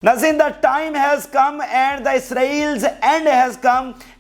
Nazin, the time has come and the Israel's end has come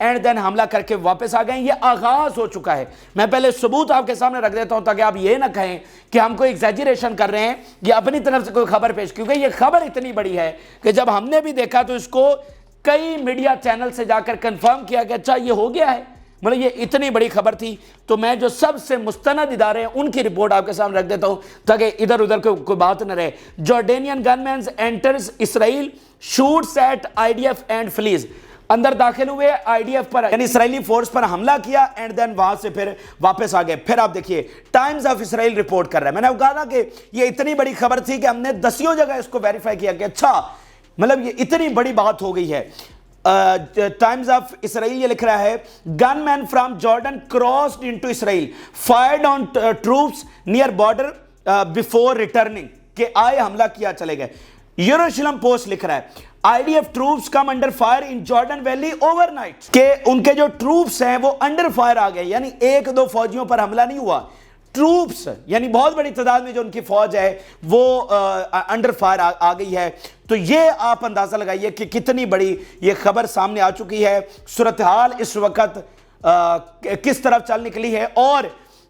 and then حملہ کر کے واپس آ گئے. یہ آغاز ہو چکا ہے. میں پہلے ثبوت آپ کے سامنے رکھ دیتا ہوں تاکہ آپ یہ نہ کہیں کہ ہم کوئی ایگزیجریشن کر رہے ہیں یا اپنی طرف سے کوئی خبر پیش, کیونکہ یہ خبر اتنی بڑی ہے کہ جب ہم نے بھی دیکھا تو اس کو کئی میڈیا چینل سے جا کر کنفرم کیا کہ اچھا یہ ہو گیا ہے. مطلب یہ اتنی بڑی خبر تھی. تو میں جو سب سے مستند ادارے ہیں ان کی رپورٹ آپ کے سامنے رکھ دیتا ہوں تاکہ ادھر ادھر کوئی بات نہ رہے. Jordanian gunman enters Israel, shoots at IDF and flees. اندر داخل ہوئے IDF پر یعنی اسرائیلی فورس پر حملہ کیا اینڈ دین وہاں سے پھر واپس آ گئے. پھر آپ دیکھیے ٹائمز آف اسرائیل رپورٹ کر رہا ہے. میں نے کہا تھا کہ یہ اتنی بڑی خبر تھی کہ ہم نے 10 جگہ اس کو ویریفائی کیا کہ اچھا مطلب یہ اتنی بڑی بات ہو گئی ہے. ٹائمز آف اسرائیل یہ لکھ رہا ہے gunman from Jordan crossed into Israel fired on troops near border before returning, کہ آئے حملہ کیا چلے گئے. یروشلم پوسٹ لکھ رہا ہے IDF troops come under fire in Jordan Valley overnight, کہ ان کے جو ٹروپس ہیں وہ انڈر فائر آ گئے. یعنی ایک دو فوجیوں پر حملہ نہیں ہوا, ٹروپس یعنی بہت بڑی تعداد میں جو ان کی فوج ہے وہ انڈر فائر آ گئی ہے. تو یہ آپ اندازہ لگائیے کہ کتنی بڑی یہ خبر سامنے آ چکی ہے. صورتحال اس وقت کس طرف چل نکلی ہے اور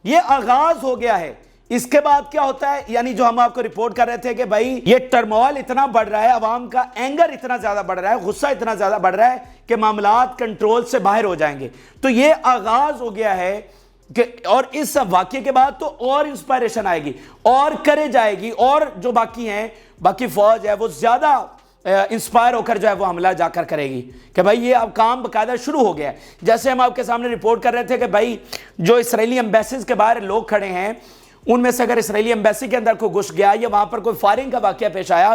یہ آغاز ہو گیا ہے. اس کے بعد کیا ہوتا ہے, یعنی جو ہم آپ کو رپورٹ کر رہے تھے کہ بھائی یہ ٹرموائل اتنا بڑھ رہا ہے, عوام کا اینگر اتنا زیادہ بڑھ رہا ہے, غصہ اتنا زیادہ بڑھ رہا ہے کہ معاملات کنٹرول سے باہر ہو جائیں گے. تو یہ آغاز ہو گیا ہے کہ اور اس واقعے کے بعد تو اور انسپائریشن آئے گی اور کرے جائے گی, اور جو باقی ہیں باقی فوج ہے وہ زیادہ انسپائر ہو کر جو ہے وہ حملہ جا کر کرے گی کہ بھائی یہ اب کام باقاعدہ شروع ہو گیا ہے. جیسے ہم آپ کے سامنے رپورٹ کر رہے تھے کہ بھائی جو اسرائیلی ایمبیسیز کے باہر لوگ کھڑے ہیں ان میں سے اگر اسرائیلی ایمبیسی کے اندر کوئی گھس گیا یا وہاں پر کوئی فائرنگ کا واقعہ پیش آیا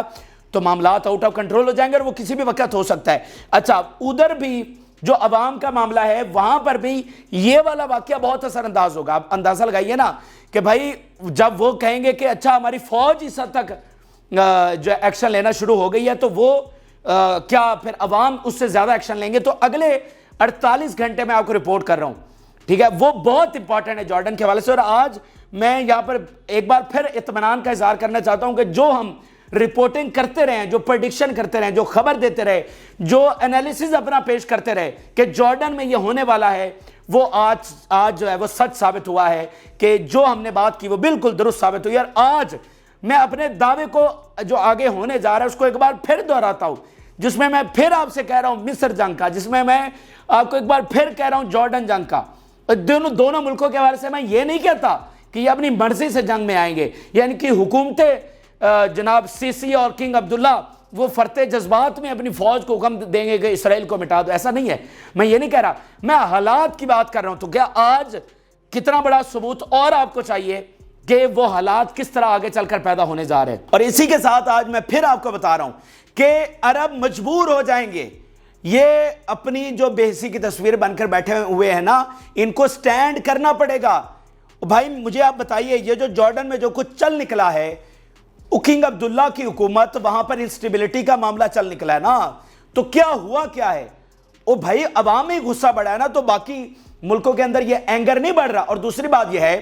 تو معاملات آؤٹ آف کنٹرول ہو جائیں گے اور وہ کسی بھی وقت ہو سکتا ہے. اچھا ادھر بھی جو عوام کا معاملہ ہے وہاں پر بھی یہ والا واقعہ بہت اثر انداز ہوگا. آپ اندازہ لگائیے نا کہ بھائی جب وہ کہیں گے کہ اچھا ہماری فوج اس حد تک جو ایکشن لینا شروع ہو گئی ہے تو وہ کیا پھر عوام اس سے زیادہ ایکشن لیں گے. تو اگلے 48 گھنٹے میں آپ کو رپورٹ کر رہا ہوں, ٹھیک ہے, وہ بہت امپورٹنٹ ہے جارڈن کے حوالے سے. اور آج میں یہاں پر ایک بار پھر اطمینان کا اظہار کرنا چاہتا ہوں کہ جو ہم رپورٹنگ کرتے رہے, جو پریڈکشن کرتے رہے, جو خبر دیتے رہے, جو انالیسز اپنا پیش کرتے رہے کہ جارڈن میں یہ ہونے والا ہے, وہ آج جو ہے وہ سچ ثابت ہوا ہے کہ جو ہم نے بات کی وہ بالکل درست ثابت ہوئی. اور آج میں اپنے دعوے کو جو آگے ہونے جا رہا ہے اس کو ایک بار پھر دہراتا ہوں, جس میں پھر آپ سے کہہ رہا ہوں مصر جنگ کا, جس میں آپ کو ایک بار پھر کہہ رہا ہوں جارڈن جنگ کا. دونوں ملکوں کے حوالے سے میں یہ نہیں کہتا کہ یہ اپنی مرضی سے جنگ میں آئیں گے, یعنی کہ حکومتیں جناب سیسی اور کنگ عبداللہ وہ فرتے جذبات میں اپنی فوج کو حکم دیں گے کہ اسرائیل کو مٹا دو, ایسا نہیں ہے. میں یہ نہیں کہہ رہا, میں حالات کی بات کر رہا ہوں. تو کیا آج کتنا بڑا ثبوت اور آپ کو چاہیے کہ وہ حالات کس طرح آگے چل کر پیدا ہونے جا رہے ہیں. اور اسی کے ساتھ آج میں پھر آپ کو بتا رہا ہوں کہ عرب مجبور ہو جائیں گے, یہ اپنی جو بے حسی کی تصویر بن کر بیٹھے ہوئے ہیں نا, ان کو سٹینڈ کرنا پڑے گا. بھائی مجھے آپ بتائیے یہ جو جارڈن میں جو کچھ چل نکلا ہے, کنگ عبداللہ کی حکومت, وہاں پر انسٹیبلٹی کا معاملہ چل نکلا ہے نا, تو کیا ہوا کیا ہے, بھائی عوامی غصہ بڑھا ہے نا, تو باقی ملکوں کے اندر یہ اینگر نہیں بڑھ رہا. اور دوسری بات یہ ہے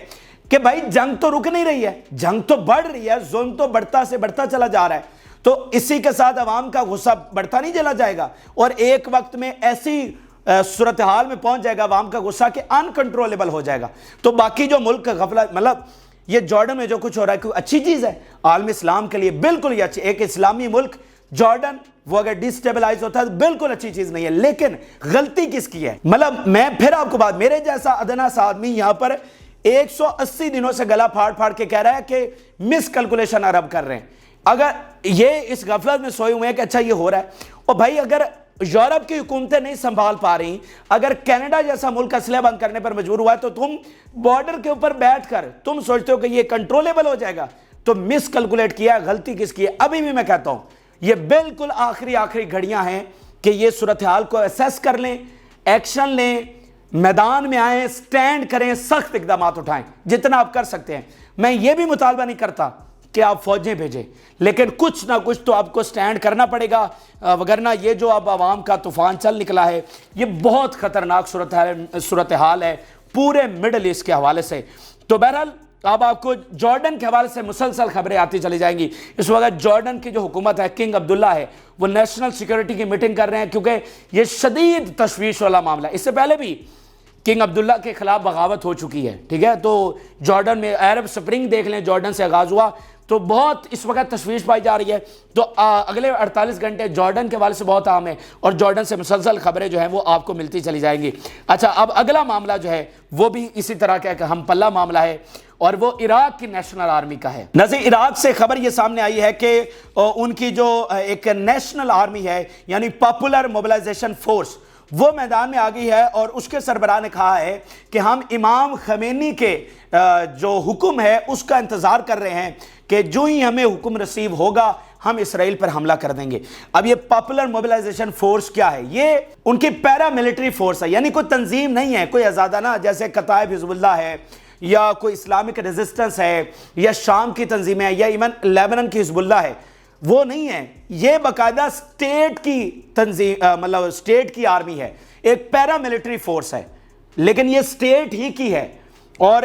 کہ بھائی جنگ تو رک نہیں رہی ہے, جنگ تو بڑھ رہی ہے, ظلم تو بڑھتا سے بڑھتا چلا جا رہا ہے, تو اسی کے ساتھ عوام کا غصہ بڑھتا نہیں چلا جائے گا اور ایک وقت میں ایسی صورتحال میں پہنچ جائے گا عوام کا غصہ کہ انکنٹرولیبل ہو جائے گا. تو باقی جو ملک غفلت, مطلب یہ جارڈن میں جو کچھ ہو رہا ہے کوئی اچھی چیز ہے عالم اسلام کے لیے, بالکل یہ اچھی, ایک اسلامی ملک جارڈن وہ اگر ڈیسٹیبلائز ہوتا ہے تو بالکل اچھی چیز نہیں ہے. لیکن غلطی کس کی ہے, مطلب میں پھر آپ کو بات, میرے جیسا ادنا سا آدمی یہاں پر 180 دنوں سے گلا پھاڑ پھاڑ کے کہہ رہا ہے کہ مس کیلکولیشن عرب کر رہے ہیں. اگر یہ اس غفلت میں سوئے ہوئے ہیں کہ اچھا یہ ہو رہا ہے, اور بھائی اگر یورپ کی حکومتیں نہیں سنبھال پا رہی, اگر کینیڈا جیسا ملک اسلحہ بند کرنے پر مجبور ہوا ہے, تو تم بارڈر کے اوپر بیٹھ کر تم سوچتے ہو کہ یہ کنٹرولیبل ہو جائے گا, تو مس کیلکولیٹ کیا, غلطی کس کی ہے. ابھی بھی میں کہتا ہوں یہ بالکل آخری گھڑیاں ہیں کہ یہ صورتحال کو اسیس کر لیں, ایکشن لیں, میدان میں آئیں, سٹینڈ کریں, سخت اقدامات اٹھائیں جتنا آپ کر سکتے ہیں. میں یہ بھی مطالبہ نہیں کرتا کہ آپ فوجیں بھیجیں, لیکن کچھ نہ کچھ تو آپ کو سٹینڈ کرنا پڑے گا, وگرنہ یہ جو اب عوام کا طوفان چل نکلا ہے یہ بہت خطرناک صورتحال ہے پورے مڈل ایسٹ کے حوالے سے. تو بہرحال تو اب آپ کو جارڈن کے حوالے سے مسلسل خبریں آتی چلی جائیں گی. اس وقت جارڈن کی جو حکومت ہے، کنگ عبداللہ ہے، وہ نیشنل سیکیورٹی کی میٹنگ کر رہے ہیں کیونکہ یہ شدید تشویش والا معاملہ ہے. اس سے پہلے بھی کنگ عبداللہ کے خلاف بغاوت ہو چکی ہے، ٹھیک ہے. تو جارڈن میں عرب سپرنگ دیکھ لیں، جارڈن سے آغاز ہوا، تو بہت اس وقت تشویش پائی جا رہی ہے. تو اگلے 48 گھنٹے جارڈن کے حوالے سے بہت اہم ہے، اور جارڈن سے مسلسل خبریں جو ہیں وہ آپ کو ملتی چلی جائیں گی. اچھا، اب اگلا معاملہ جو ہے وہ بھی اسی طرح کا ایک ہم پلہ معاملہ ہے، اور وہ عراق کی نیشنل آرمی کا ہے. نظیر، عراق سے خبر یہ سامنے آئی ہے کہ ان کی جو ایک نیشنل آرمی ہے، یعنی پاپولر موبلائزیشن فورس، وہ میدان میں آ گئی ہے، اور اس کے سربراہ نے کہا ہے کہ ہم امام خمینی کے جو حکم ہے اس کا انتظار کر رہے ہیں کہ جو ہی ہمیں حکم رسیو ہوگا ہم اسرائیل پر حملہ کر دیں گے. اب یہ پاپولر موبلائزیشن فورس کیا ہے؟ یہ ان کی پیرا ملٹری فورس ہے، یعنی کوئی تنظیم نہیں ہے، کوئی آزادہ نہ، جیسے کتائب حزب اللہ ہے، یا کوئی اسلامک ریزسٹنس ہے، یا شام کی تنظیم ہے، یا ایون لیبنن کی حزب اللہ ہے. وہ نہیں ہے، یہ باقاعدہ سٹیٹ کی تنظیم، مطلب سٹیٹ کی آرمی ہے، ایک پیرا ملٹری فورس ہے، لیکن یہ سٹیٹ ہی کی ہے. اور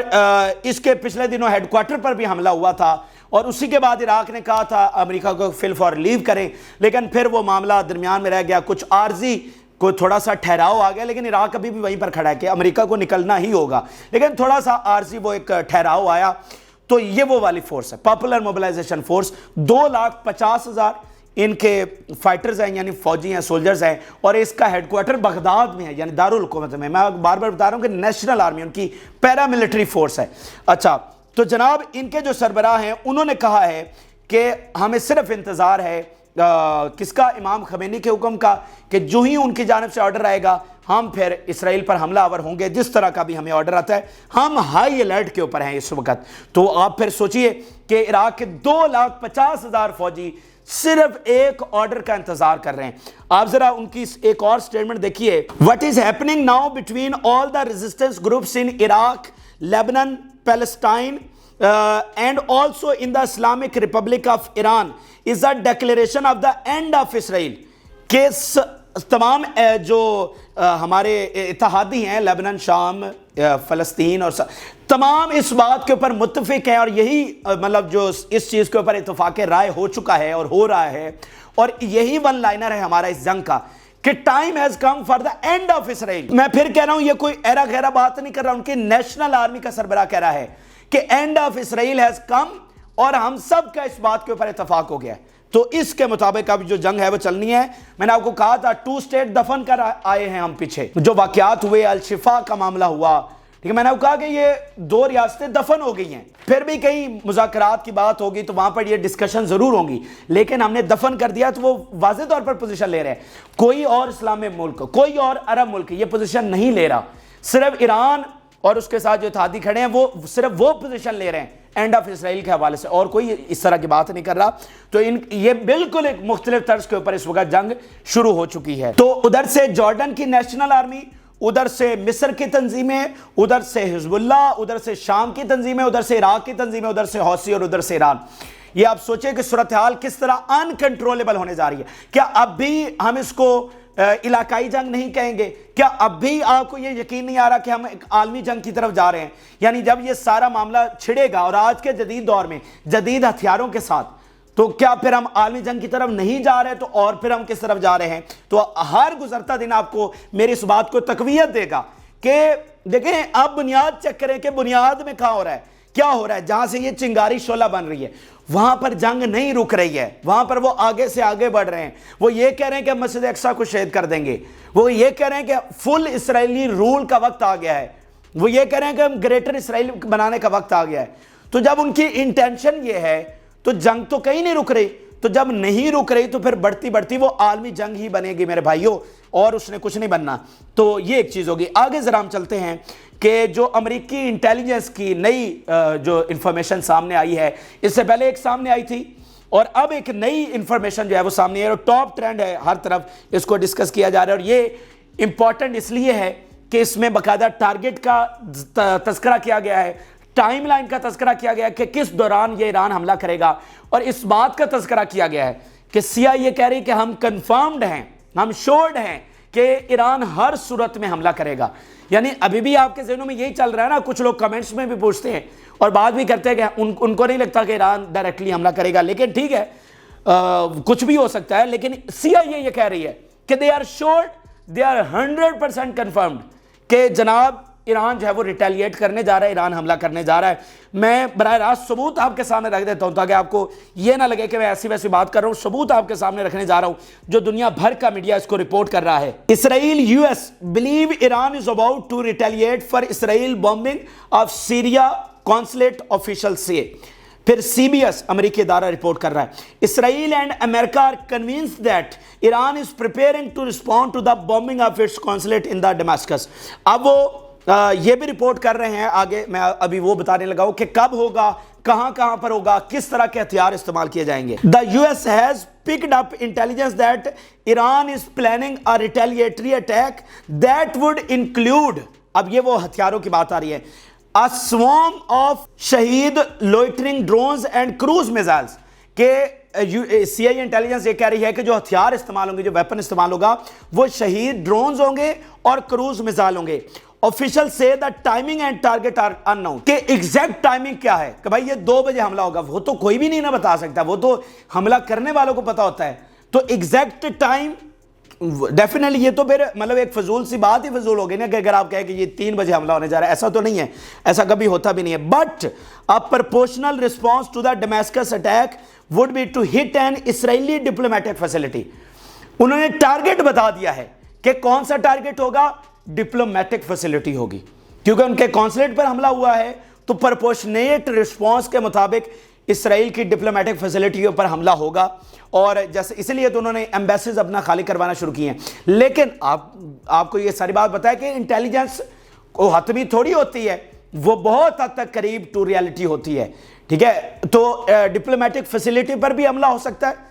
اس کے پچھلے دنوں ہیڈ کوارٹر پر بھی حملہ ہوا تھا، اور اسی کے بعد عراق نے کہا تھا امریکہ کو فل فار لیو کریں، لیکن پھر وہ معاملہ درمیان میں رہ گیا، کچھ عارضی کوئی تھوڑا سا ٹھہراؤ آ گیا، لیکن عراق ابھی بھی وہیں پر کھڑا ہے کہ امریکہ کو نکلنا ہی ہوگا، لیکن تھوڑا سا عارضی وہ ایک ٹھہراؤ آیا. تو یہ وہ والی فورس ہے، پاپولر موبلائزیشن فورس. 2,50,000 ان کے فائٹرز ہیں، یعنی فوجی ہیں، سولجرز ہیں، اور اس کا ہیڈ کوارٹر بغداد میں ہے، یعنی دارالحکومت میں. میں بار بار بتا رہا ہوں کہ نیشنل آرمی ان کی پیرا ملٹری فورس ہے. اچھا، تو جناب ان کے جو سربراہ ہیں انہوں نے کہا ہے کہ ہمیں صرف انتظار ہے کس کا؟ امام خمینی کے حکم کا، کہ جو ہی ان کی جانب سے آرڈر آئے گا ہم پھر اسرائیل پر حملہ آور ہوں گے، جس طرح کا بھی ہمیں آرڈر آتا ہے. ہم ہائی الرٹ کے اوپر ہیں اس وقت. تو آپ پھر سوچئے کہ عراق کے 2,50,000 فوجی صرف ایک آرڈر کا انتظار کر رہے ہیں. آپ ذرا ان کی ایک اور سٹیٹمنٹ دیکھیے. What is happening now between all the resistance groups in Iraq, Lebanon, Palestine and also in the Islamic Republic of Iran is a declaration of the end of Israel. کہ تمام جو ہمارے اتحادی ہیں، لیبنن، شام، فلسطین، اور تمام اس بات کے اوپر متفق ہیں، اور یہی مطلب جو اس چیز کے اوپر اتفاق رائے ہو چکا ہے اور ہو رہا ہے، اور یہی ون لائنر ہے ہمارا اس جنگ کا کہ time has come for the and of Israel. میں پھر کہہ رہا ہوں، یہ کوئی ایرا غیرہ بات نہیں کر رہا، ان کی نیشنل آرمی کا سربراہ کہہ رہا ہے کہ and of Israel has come, اور ہم سب کا اس بات کے اوپر اتفاق ہو گیا ہے. تو اس کے مطابق اب جو جنگ ہے وہ چلنی ہے. میں نے آپ کو کہا تھا 2 اسٹیٹ دفن کر آئے ہیں ہم پیچھے، جو واقعات ہوئے، الشفا کا معاملہ ہوا، ٹھیک ہے. میں نے آپ کو کہا کہ یہ 2 ریاستیں دفن ہو گئی ہیں، پھر بھی کئی مذاکرات کی بات ہوگی تو وہاں پر یہ ڈسکشن ضرور ہوں گی، لیکن ہم نے دفن کر دیا. تو وہ واضح طور پر پوزیشن لے رہے ہیں. کوئی اور اسلامی ملک، کوئی اور عرب ملک یہ پوزیشن نہیں لے رہا، صرف ایران اور اس کے ساتھ جو اتحادی کھڑے ہیں وہ صرف وہ پوزیشن لے رہے ہیں اینڈ آف اسرائیل کے حوالے سے، اور کوئی اس طرح کی بات نہیں کر رہا. تو یہ بالکل ایک مختلف طرز کے اوپر اس وقت جنگ شروع ہو چکی ہے. تو ادھر سے جارڈن کی نیشنل آرمی، ادھر سے مصر کی تنظیمیں، ادھر سے حزب اللہ، ادھر سے شام کی تنظیمیں، ادھر سے عراق کی تنظیمیں، ادھر سے حوثی، اور ادھر سے ایران. یہ آپ سوچیں کہ صورتحال کس طرح انکنٹرولبل ہونے جا رہی ہے. کیا اب بھی ہم اس کو علاقائی جنگ نہیں کہیں گے؟ کیا اب بھی آپ کو یہ یقین نہیں آ رہا کہ ہم ایک عالمی جنگ کی طرف جا رہے ہیں؟ یعنی جب یہ سارا معاملہ چھڑے گا، اور آج کے جدید دور میں جدید ہتھیاروں کے ساتھ، تو کیا پھر ہم عالمی جنگ کی طرف نہیں جا رہے؟ تو اور پھر ہم کس طرف جا رہے ہیں؟ تو ہر گزرتا دن آپ کو میری اس بات کو تقویت دے گا کہ دیکھیں، آپ بنیاد چیک کریں کہ بنیاد میں کہاں ہو رہا ہے، کیا ہو رہا ہے. جہاں سے یہ چنگاری شعلہ بن رہی ہے وہاں پر جنگ نہیں رک رہی ہے، وہاں پر وہ آگے سے آگے بڑھ رہے ہیں. وہ یہ کہہ رہے ہیں کہ ہم مسجد اقصیٰ کو شہید کر دیں گے، وہ یہ کہہ رہے ہیں کہ فل اسرائیلی رول کا وقت آ گیا ہے، وہ یہ کہہ رہے ہیں کہ ہم گریٹر اسرائیل بنانے کا وقت آ گیا ہے. تو جب ان کی انٹینشن یہ ہے تو جنگ تو کہیں نہیں رک رہی. تو جب نہیں رک رہی تو پھر بڑھتی بڑھتی وہ عالمی جنگ ہی بنے گی میرے بھائیوں، اور اس نے کچھ نہیں بننا. تو یہ ایک چیز ہوگی. آگے ذرا ہم چلتے ہیں کہ جو امریکی انٹیلیجنس کی نئی جو انفارمیشن سامنے آئی ہے، اس سے پہلے ایک سامنے آئی تھی، اور اب ایک نئی انفارمیشن جو ہے وہ سامنے ہے، اور ٹاپ ٹرینڈ ہے، ہر طرف اس کو ڈسکس کیا جا رہا ہے. اور یہ امپورٹنٹ اس لیے ہے کہ اس میں باقاعدہ ٹارگٹ کا تذکرہ کیا گیا ہے، ٹائم لائن کا تذکرہ کیا گیا ہے کہ کس دوران یہ ایران حملہ کرے گا، اور اس بات کا تذکرہ کیا گیا ہے کہ CIA یہ کہہ رہی کہ ہم کنفرمڈ ہیں، ہم شورڈ ہیں کہ ایران ہر صورت میں حملہ کرے گا. یعنی ابھی بھی آپ کے ذہنوں میں یہی چل رہا ہے نا, کچھ لوگ کمنٹس میں بھی پوچھتے ہیں اور بات بھی کرتے ہیں کہ ان کو نہیں لگتا کہ ایران ڈائریکٹلی حملہ کرے گا, لیکن ٹھیک ہے کچھ بھی ہو سکتا ہے. لیکن CIA یہ کہہ رہی ہے کہ they are sure, they are 100% confirmed کہ جناب ایران جو ہے وہ ریٹیلیٹ کرنے جا رہا ہے, ایران حملہ کرنے جا رہا ہے. میں براہ راست ثبوت آپ کے سامنے رکھ دیتا ہوں تاکہ آپ کو یہ نہ لگے کہ میں ایسی ویسی بات کر رہا ہوں. ثبوت آپ کے سامنے رکھنے جا رہا ہوں جو دنیا بھر کا میڈیا اس کو رپورٹ کر رہا ہے. اسرائیل US believe Iran is about to retaliate for Israel bombing of Syria, consulate officials say. پھر CBS امریکی ادارہ رپورٹ کر رہا ہے Israel and America are convinced that Iran is preparing to respond to the bombing of its consulate in the Damascus. اب وہ یہ بھی رپورٹ کر رہے ہیں آگے, میں ابھی وہ بتانے لگا ہوں کہ کب ہوگا, کہاں پر ہوگا, کس طرح کے ہتھیار استعمال کیے جائیں گے. The US has picked up intelligence that Iran is planning a retaliatory attack that would include, اب یہ وہ ہتھیاروں کی بات آ رہی ہے, a swarm of شہید loitering drones and cruise missiles. کہ CIA انٹیلیجنس یہ کہہ رہی ہے کہ جو ہتھیار استعمال ہوں گے, جو ویپن استعمال ہوگا, وہ شہید ڈرونز ہوں گے اور کروز میزائل ہوں گے. Officials say the timing and target are unknown. کہ ایگزیکٹ ٹائمنگ کیا ہے کہ بھائی یہ 2 بجے حملہ ہوگا, وہ تو کوئی بھی نہیں نہ بتا سکتا, وہ تو حملہ کرنے والوں کو پتا ہوتا ہے. تو ایگزیکٹ ٹائم ڈیفینیٹلی یہ تو پھر مطلب ایک فضول سی بات ہی فضول ہو گئی نا کہ اگر آپ کہیں کہ یہ 3 بجے حملہ ہونے جا رہا ہے, ایسا تو نہیں ہے, ایسا کبھی ہوتا بھی نہیں ہے. But a proportional response to the Damascus attack would be to hit an Israeli diplomatic facility. انہوں نے ٹارگٹ بتا دیا ہے کہ کون سا ٹارگٹ ہوگا, ڈپلومیٹک فیسلٹی ہوگی, کیونکہ ان کے کونسلیٹ پر حملہ ہوا ہے تو پرپورشنیٹ رسپانس کے مطابق اسرائیل کی ڈپلومیٹک فیسلٹیوں پر حملہ ہوگا. اور جیسے اس لیے تو انہوں نے ایمبیسیز اپنا خالی کروانا شروع کی ہیں. لیکن آپ کو یہ ساری بات بتایا کہ انٹیلیجنس کو حتمی تھوڑی ہوتی ہے, وہ بہت حد تک قریب ٹو ریالٹی ہوتی ہے, ٹھیک ہے. تو ڈپلومیٹک فیسلٹی پر بھی حملہ ہو سکتا ہے,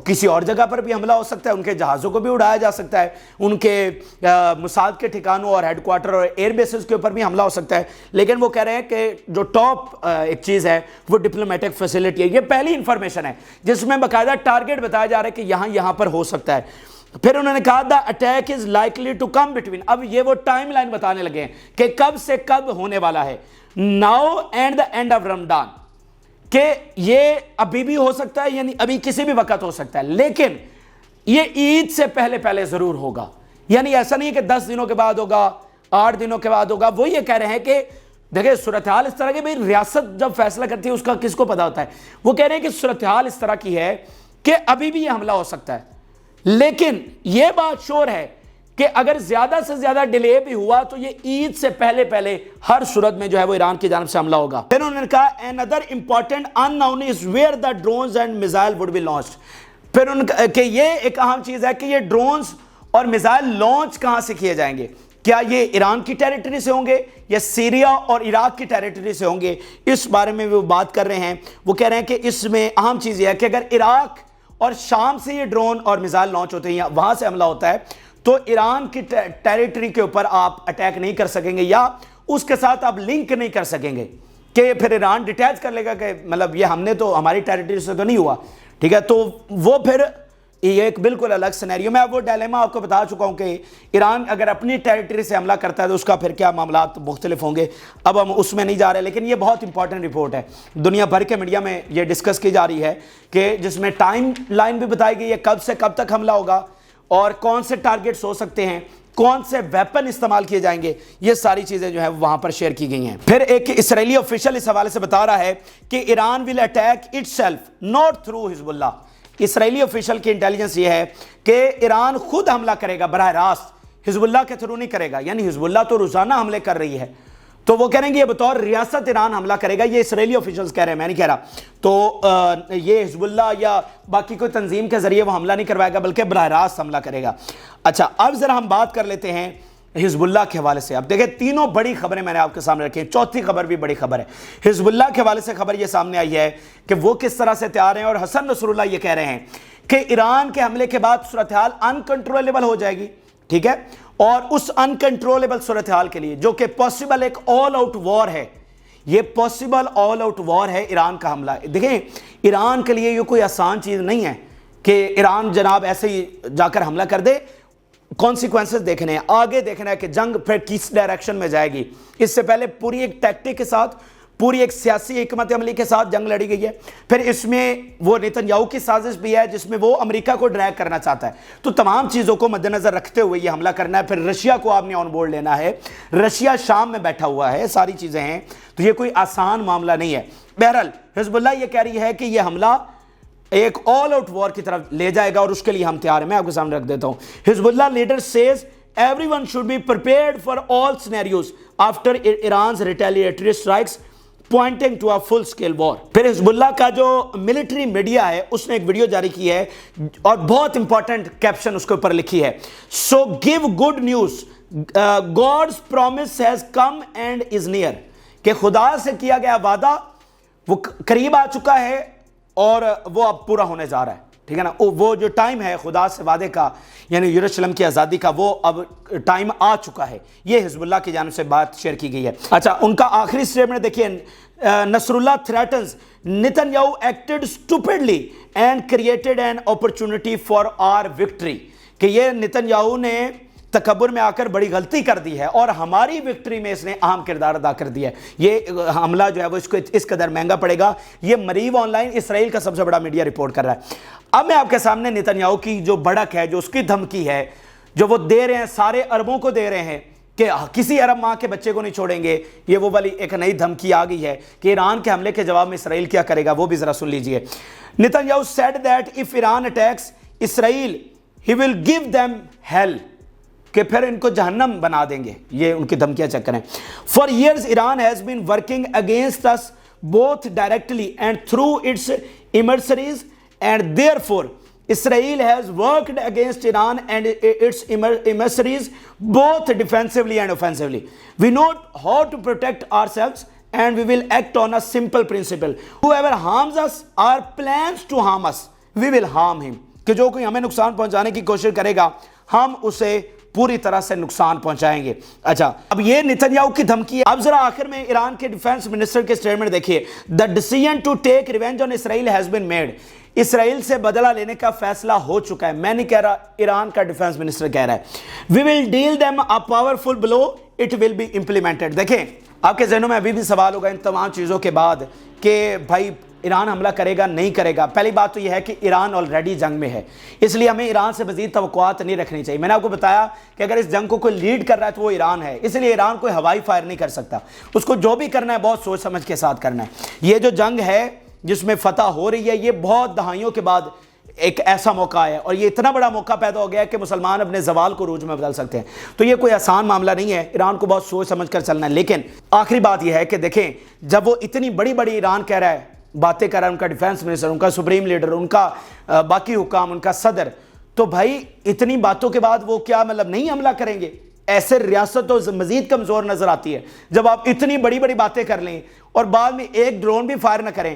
کسی اور جگہ پر بھی حملہ ہو سکتا ہے, ان کے جہازوں کو بھی اڑایا جا سکتا ہے, ان کے موساد کے ٹھکانوں اور ہیڈ کوارٹر اور ایئر بیسز کے اوپر بھی حملہ ہو سکتا ہے. لیکن وہ کہہ رہے ہیں کہ جو ٹاپ ایک چیز ہے وہ ڈپلومیٹک فیسلٹی ہے. یہ پہلی انفارمیشن ہے جس میں باقاعدہ ٹارگٹ بتایا جا رہا ہے کہ یہاں پر ہو سکتا ہے. پھر انہوں نے کہا the attack is likely to come between, اب یہ وہ ٹائم لائن بتانے لگے ہیں کہ کب سے کب ہونے والا ہے, now and the end of Ramadan, کہ یہ ابھی بھی ہو سکتا ہے, یعنی ابھی کسی بھی وقت ہو سکتا ہے, لیکن یہ عید سے پہلے ضرور ہوگا. یعنی ایسا نہیں ہے کہ 10 دنوں کے بعد ہوگا, 8 دنوں کے بعد ہوگا. وہ یہ کہہ رہے ہیں کہ دیکھیں صورتحال اس طرح کی, بھئی ریاست جب فیصلہ کرتی ہے اس کا کس کو پتا ہوتا ہے. وہ کہہ رہے ہیں کہ صورتحال اس طرح کی ہے کہ ابھی بھی یہ حملہ ہو سکتا ہے, لیکن یہ بات شور ہے کہ اگر زیادہ سے زیادہ ڈیلے بھی ہوا تو یہ عید سے پہلے ہر صورت میں جو ہے وہ ایران کی جانب سے حملہ ہوگا. پھر انہوں نے کہا another important unknown is where the drones and missile would be launched. پھر کہ یہ ایک اہم چیز ہے کہ یہ ڈرونز اور میزائل لانچ کہاں سے کیے جائیں گے. کیا یہ ایران کی ٹیریٹری سے ہوں گے یا سیریا اور عراق کی ٹیریٹری سے ہوں گے, اس بارے میں وہ بات کر رہے ہیں. وہ کہہ رہے ہیں کہ اس میں اہم چیز یہ ہے کہ اگر عراق اور شام سے یہ ڈرون اور میزائل لانچ ہوتے ہیں یا وہاں سے حملہ ہوتا ہے تو ایران کی ٹیریٹری کے اوپر آپ اٹیک نہیں کر سکیں گے, یا اس کے ساتھ آپ لنک نہیں کر سکیں گے کہ پھر ایران ڈیٹیچ کر لے گا کہ مطلب یہ ہم نے تو ہماری ٹیریٹری سے تو نہیں ہوا, ٹھیک ہے. تو وہ پھر یہ ایک بالکل الگ سینیریو. میں اب وہ ڈائلیما آپ کو بتا چکا ہوں کہ ایران اگر اپنی ٹیریٹری سے حملہ کرتا ہے تو اس کا پھر کیا معاملات مختلف ہوں گے. اب ہم اس میں نہیں جا رہے, لیکن یہ بہت امپورٹنٹ رپورٹ ہے, دنیا بھر کے میڈیا میں یہ ڈسکس کی جا رہی ہے کہ جس میں ٹائم لائن بھی بتائی گئی ہے کب سے کب تک حملہ ہوگا اور کون سے ٹارگٹس ہو سکتے ہیں, کون سے ویپن استعمال کیے جائیں گے. یہ ساری چیزیں جو ہے وہاں پر شیئر کی گئی ہیں. پھر ایک اسرائیلی آفیشل اس حوالے سے بتا رہا ہے کہ Iran will attack itself not through Hezbollah. Israeli official کی انٹیلیجنس یہ ہے کہ ایران خود حملہ کرے گا براہ راست, حزب اللہ کے تھرو نہیں کرے گا. یعنی حزب اللہ تو روزانہ حملے کر رہی ہے, تو وہ کہیں گے یہ بطور ریاست ایران حملہ کرے گا. یہ اسرائیلی آفیشلز کہہ رہے ہیں, میں نہیں کہہ رہا. تو یہ حزب اللہ یا باقی کوئی تنظیم کے ذریعے وہ حملہ نہیں کروائے گا بلکہ براہ راست حملہ کرے گا. اچھا, اب ذرا ہم بات کر لیتے ہیں حزب اللہ کے حوالے سے. اب دیکھیں تینوں بڑی خبریں میں نے آپ کے سامنے رکھی ہیں, چوتھی خبر بھی بڑی خبر ہے. حزب اللہ کے حوالے سے خبر یہ سامنے آئی ہے کہ وہ کس طرح سے تیار ہیں, اور حسن نصر اللہ یہ کہہ رہے ہیں کہ ایران کے حملے کے بعد صورتحال انکنٹرولبل ہو جائے گی, ٹھیک ہے. اور اس انکنٹرولبل صورتحال کے لیے جو کہ پاسبل ایک آل آؤٹ وار ہے, یہ پاسبل آل آؤٹ وار ہے ایران کا حملہ. دیکھیں ایران کے لیے یہ کوئی آسان چیز نہیں ہے کہ ایران جناب ایسے ہی جا کر حملہ کر دے. کانسیکوینسز دیکھنے ہیں, آگے دیکھنا ہے کہ جنگ پھر کس ڈائریکشن میں جائے گی. اس سے پہلے پوری ایک ٹیکٹک کے ساتھ, پوری ایک سیاسی حکمت عملی کے ساتھ جنگ لڑی گئی ہے. پھر اس میں وہ نیتن یاہو کی سازش بھی ہے جس میں وہ امریکہ کو ڈریگ کرنا چاہتا ہے. تو تمام چیزوں کو مد نظر رکھتے ہوئے یہ حملہ کرنا ہے. پھر رشیا کو آپ نے آن بورڈ لینا ہے. رشیا شام میں بیٹھا ہوا ہے, ساری چیزیں ہیں, تو یہ کوئی آسان معاملہ نہیں ہے. بہرحال حزب اللہ یہ کہہ رہی ہے کہ یہ حملہ ایک آل آؤٹ وار کی طرف لے جائے گا اور اس کے لیے ہم تیار ہیں. میں آپ کے سامنے رکھ دیتا ہوں. Hezbollah leader says everyone should be prepared for all scenarios after Iran's retaliatory strikes pointing to a full scale war. پھر حزب اللہ کا جو ملٹری میڈیا ہے اس نے ایک ویڈیو جاری کی ہے اور بہت امپورٹنٹ کیپشن اس کے اوپر لکھی ہے. So give good news, God's promise has come and is near. کہ خدا سے کیا گیا وعدہ وہ قریب آ چکا ہے اور وہ اب پورا ہونے جا رہا ہے. ٹھیک ہے نا, وہ جو ٹائم ہے خدا سے وعدے کا یعنی یروشلم کی آزادی کا, وہ اب ٹائم آ چکا ہے. یہ حزب اللہ کی جانب سے بات شیئر کی گئی ہے. اچھا, ان کا آخری سٹیٹمنٹ دیکھیے, نصر اللہ threatens Netanyahu acted stupidly and created an opportunity for our victory. کہ یہ نیتن یاہو نے تکبر میں آ کر بڑی غلطی کر دی ہے اور ہماری وکٹری میں اس نے اہم کردار ادا کر دیا ہے. یہ حملہ جو ہے وہ اس قدر مہنگا پڑے گا. یہ مریو آن لائن اسرائیل کا سب سے بڑا میڈیا رپورٹ کر رہا ہے. اب میں آپ کے سامنے نیتن یاہو کی جو بڑک ہے, جو اس کی دھمکی ہے, جو وہ دے رہے ہیں, سارے عربوں کو دے رہے ہیں کہ کسی عرب ماں کے بچے کو نہیں چھوڑیں گے. یہ وہ والی ایک نئی دھمکی آ گئی ہے کہ ایران کے حملے کے جواب میں اسرائیل کیا کرے گا, وہ بھی ذرا سن لیجئے. Nitin Yahoo said that if Iran attacks Israel, he will give them hell. کہ پھر ان کو جہنم بنا دیں گے. یہ ان کی دھمکیاں چیک کریں. For years Iran has been working against us both directly and through its emissaries, and therefore Israel has worked against Iran and its emissaries both defensively and offensively. We know how to protect ourselves and we will act on a simple principle. Whoever harms us or plans to harm us, we will harm him. کہ جو کوئی ہمیں نقصان پہنچانے کی کوشش کرے گا ہم اسے پوری طرح سے نقصان پہنچائیں گے. اچھا, اب یہ نیتن یاہو کی دھمکی ہے. اب ذرا آخر میں ایران کے ڈیفنس منسٹر کے سٹیٹمنٹ دیکھیے. The decision to take revenge on Israel has been made. اسرائیل سے بدلہ لینے کا فیصلہ ہو چکا ہے. میں نہیں کہہ رہا, ایران کا ڈیفنس منسٹر کہہ رہا ہے. We will deal them a powerful blow. It will be implemented. دیکھیں, آپ کے ذہنوں میں ابھی بھی سوال ہوگا ان تمام چیزوں کے بعد کہ بھائی ایران حملہ کرے گا نہیں کرے گا. پہلی بات تو یہ ہے کہ ایران آلریڈی جنگ میں ہے, اس لیے ہمیں ایران سے مزید توقعات نہیں رکھنی چاہیے. میں نے آپ کو بتایا کہ اگر اس جنگ کو کوئی لیڈ کر رہا ہے تو وہ ایران ہے, اس لیے ایران کوئی ہوائی فائر نہیں کر سکتا. اس کو جو بھی کرنا ہے بہت سوچ سمجھ کے ساتھ کرنا ہے. یہ جو جنگ ہے جس میں فتح ہو رہی ہے, یہ بہت دہائیوں کے بعد ایک ایسا موقع ہے اور یہ اتنا بڑا موقع پیدا ہو گیا ہے کہ مسلمان اپنے زوال کو عروج میں بدل سکتے ہیں. تو یہ کوئی آسان معاملہ نہیں ہے, ایران کو بہت سوچ سمجھ کر چلنا ہے. لیکن آخری بات یہ ہے کہ دیکھیں, جب وہ اتنی بڑی بڑی ایران کہہ رہا ہے, باتیں کر رہا ہے, ان کا ڈیفنس منسٹر, ان کا سپریم لیڈر, ان کا باقی حکام, ان کا صدر, تو بھائی اتنی باتوں کے بعد وہ کیا مطلب نہیں حملہ کریں گے؟ ایسے ریاست تو مزید کمزور نظر آتی ہے جب آپ اتنی بڑی بڑی باتیں کر لیں اور بعد میں ایک ڈرون بھی فائر نہ کریں.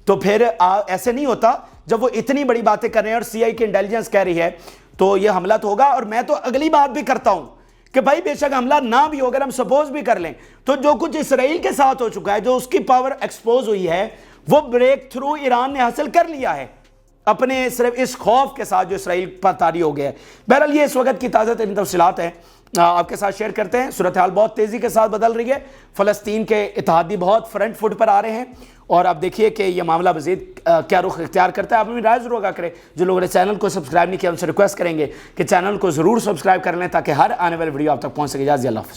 تو پھر ایسے نہیں ہوتا. جب وہ اتنی بڑی باتیں کر رہے ہیں اور سی آئی کی انٹیلیجنس کہہ رہی ہے تو یہ حملہ تو ہوگا. اور میں تو اگلی بات بھی کرتا ہوں کہ بھائی بے شک حملہ نہ بھی ہو, اگر ہم سپوز بھی کر لیں تو جو کچھ اسرائیل کے ساتھ ہو چکا ہے, جو اس کی پاور ایکسپوز ہوئی ہے, وہ بریک تھرو ایران نے حاصل کر لیا ہے اپنے صرف اس خوف کے ساتھ جو اسرائیل پر طاری ہو گیا ہے. بہرحال یہ اس وقت کی تازہ ترین تفصیلات ہیں, آپ کے ساتھ شیئر کرتے ہیں. صورتحال بہت تیزی کے ساتھ بدل رہی ہے. فلسطین کے اتحادی بہت فرنٹ فٹ پر آ رہے ہیں اور آپ دیکھیے کہ یہ معاملہ مزید کیا رخ اختیار کرتا ہے. آپ اپنی رائے ضرور آگاہ کریں. جو لوگوں نے چینل کو سبسکرائب نہیں کیا ان سے ریکویسٹ کریں گے کہ چینل کو ضرور سبسکرائب کر لیں تاکہ ہر آنے والی ویڈیو آپ تک پہنچ سکے. اجازت, اللہ حافظ.